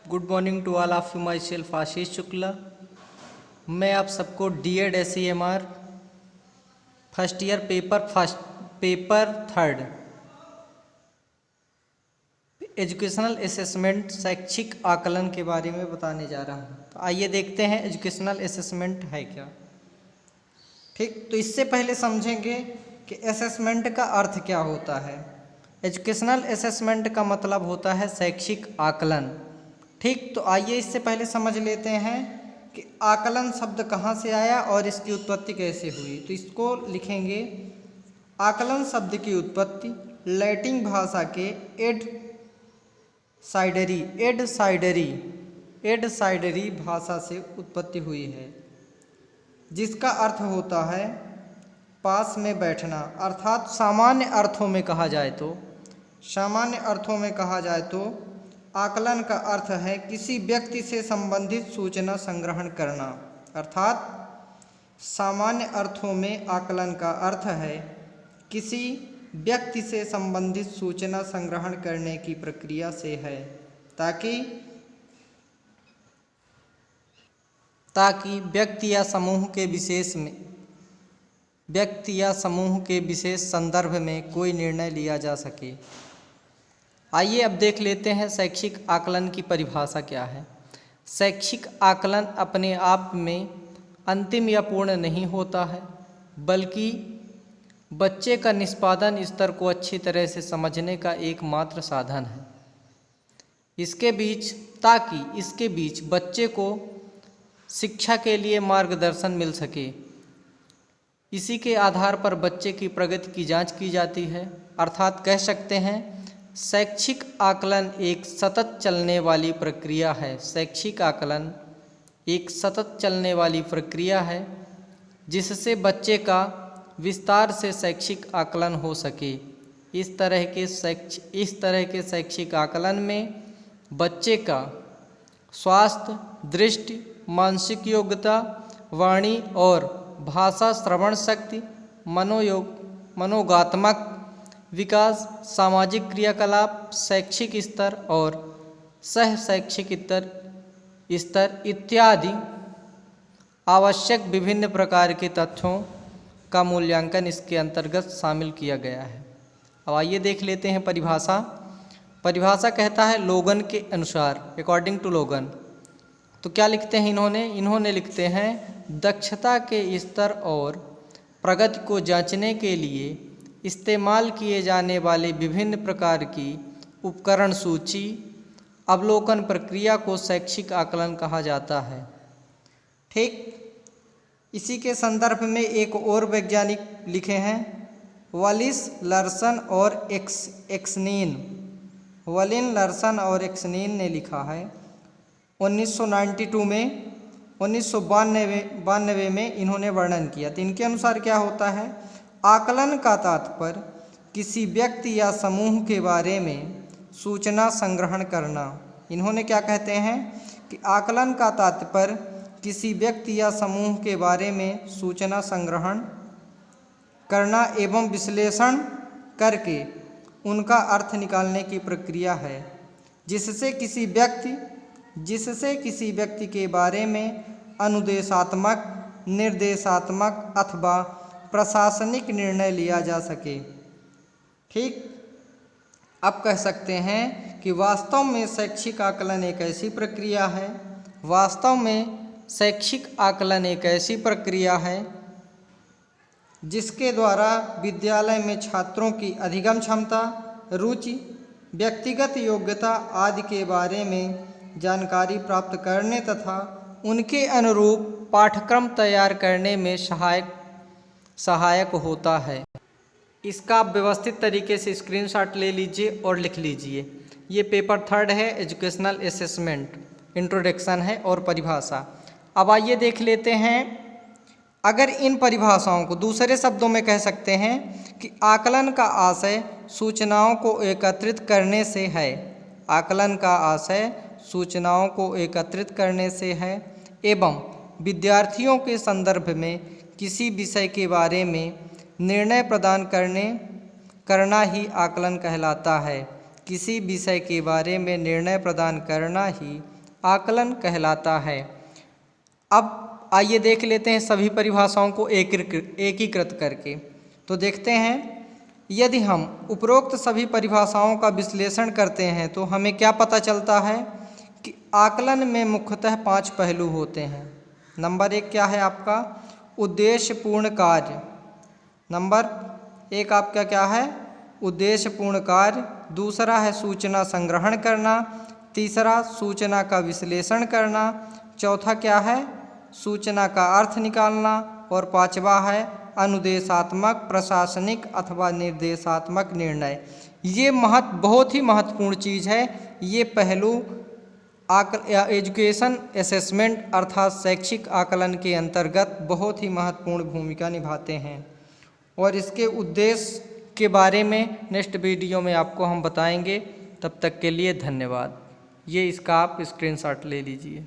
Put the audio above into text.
Good morning to all of you, myself Ashish Shukla. मैं आप सबको DED SEMR first year paper third educational assessment शैक्षिक आकलन के बारे में बताने जा रहा हूँ। तो आइए देखते हैं एजुकेशनल असेसमेंट है क्या। ठीक, तो इससे पहले समझेंगे कि असेसमेंट का अर्थ क्या होता है। एजुकेशनल असेसमेंट का मतलब होता है शैक्षिक आकलन। ठीक, तो आइए इससे पहले समझ लेते हैं कि आकलन शब्द कहाँ से आया और इसकी उत्पत्ति कैसे हुई। तो इसको लिखेंगे, आकलन शब्द की उत्पत्ति लैटिन भाषा के एड साइडरी भाषा से उत्पत्ति हुई है, जिसका अर्थ होता है पास में बैठना। अर्थात सामान्य अर्थों में कहा जाए तो आकलन का अर्थ है किसी व्यक्ति से संबंधित सूचना संग्रहण करना। अर्थात सामान्य अर्थों में आकलन का अर्थ है किसी व्यक्ति से संबंधित सूचना संग्रहण करने की प्रक्रिया से है, ताकि व्यक्ति या समूह के विशेष संदर्भ में कोई निर्णय लिया जा सके। आइए अब देख लेते हैं शैक्षिक आकलन की परिभाषा क्या है। शैक्षिक आकलन अपने आप में अंतिम या पूर्ण नहीं होता है, बल्कि बच्चे का निष्पादन स्तर को अच्छी तरह से समझने का एकमात्र साधन है। इसके बीच बच्चे को शिक्षा के लिए मार्गदर्शन मिल सके। इसी के आधार पर बच्चे की प्रगति की जांच की जाती है। अर्थात कह सकते हैं शैक्षिक आकलन एक सतत चलने वाली प्रक्रिया है। शैक्षिक आकलन एक सतत चलने वाली प्रक्रिया है जिससे बच्चे का विस्तार से शैक्षिक आकलन हो सके। इस तरह के शैक्षिक आकलन में बच्चे का स्वास्थ्य, दृष्टि, मानसिक योग्यता, वाणी और भाषा, श्रवण शक्ति, मनोगात्मक विकास, सामाजिक क्रियाकलाप, शैक्षिक स्तर और सह शैक्षिक स्तर इत्यादि आवश्यक विभिन्न प्रकार के तथ्यों का मूल्यांकन इसके अंतर्गत शामिल किया गया है। अब आइए देख लेते हैं परिभाषा कहता है लोगन के अनुसार, अकॉर्डिंग टू लोगन। तो क्या लिखते हैं इन्होंने लिखते हैं दक्षता के स्तर और प्रगति को जांचने के लिए इस्तेमाल किए जाने वाले विभिन्न प्रकार की उपकरण सूची अवलोकन प्रक्रिया को शैक्षिक आकलन कहा जाता है। ठीक, इसी के संदर्भ में एक और वैज्ञानिक लिखे हैं, वॉलिन, लर्सन और एक्सनीन ने लिखा है 1992 में इन्होंने वर्णन किया। तो इनके अनुसार क्या होता है, आकलन का तात्पर्य किसी व्यक्ति या समूह के बारे में सूचना संग्रहण करना। इन्होंने क्या कहते हैं कि आकलन का तात्पर्य किसी व्यक्ति या समूह के बारे में सूचना संग्रहण करना एवं विश्लेषण करके उनका अर्थ निकालने की प्रक्रिया है, जिससे किसी व्यक्ति के बारे में अनुदेशात्मक, निर्देशात्मक अथवा प्रशासनिक निर्णय लिया जा सके। ठीक, अब कह सकते हैं कि वास्तव में शैक्षिक आकलन एक ऐसी प्रक्रिया है जिसके द्वारा विद्यालय में छात्रों की अधिगम क्षमता, रुचि, व्यक्तिगत योग्यता आदि के बारे में जानकारी प्राप्त करने तथा उनके अनुरूप पाठ्यक्रम तैयार करने में सहायक होता है। इसका आप व्यवस्थित तरीके से स्क्रीनशॉट ले लीजिए और लिख लीजिए। ये पेपर थर्ड है, एजुकेशनल असेसमेंट, इंट्रोडक्शन है और परिभाषा। अब आइए देख लेते हैं, अगर इन परिभाषाओं को दूसरे शब्दों में कह सकते हैं कि आकलन का आशय सूचनाओं को एकत्रित करने से है। आकलन का आशय सूचनाओं को एकत्रित करने से है एवं विद्यार्थियों के संदर्भ में किसी विषय के बारे में निर्णय प्रदान करना ही आकलन कहलाता है। किसी विषय के बारे में निर्णय प्रदान करना ही आकलन कहलाता है। अब आइए देख लेते हैं सभी परिभाषाओं को एकीकृत करके। तो देखते हैं, यदि हम उपरोक्त सभी परिभाषाओं का विश्लेषण करते हैं तो हमें क्या पता चलता है कि आकलन में मुख्यतः 5 पहलू होते हैं। नंबर 1 क्या है आपका? उद्देश्यपूर्ण कार्य। नंबर 1 आपका क्या है? उद्देश्यपूर्ण कार्य। दूसरा है सूचना संग्रहण करना। तीसरा सूचना का विश्लेषण करना। चौथा क्या है? सूचना का अर्थ निकालना। और 5वां है अनुदेशात्मक, प्रशासनिक अथवा निर्देशात्मक निर्णय। ये बहुत ही महत्वपूर्ण चीज़ है। ये पहलू एजुकेशन असेसमेंट अर्थात शैक्षिक आकलन के अंतर्गत बहुत ही महत्वपूर्ण भूमिका निभाते हैं। और इसके उद्देश्य के बारे में नेक्स्ट वीडियो में आपको हम बताएंगे। तब तक के लिए धन्यवाद। ये इसका आप स्क्रीनशॉट ले लीजिए।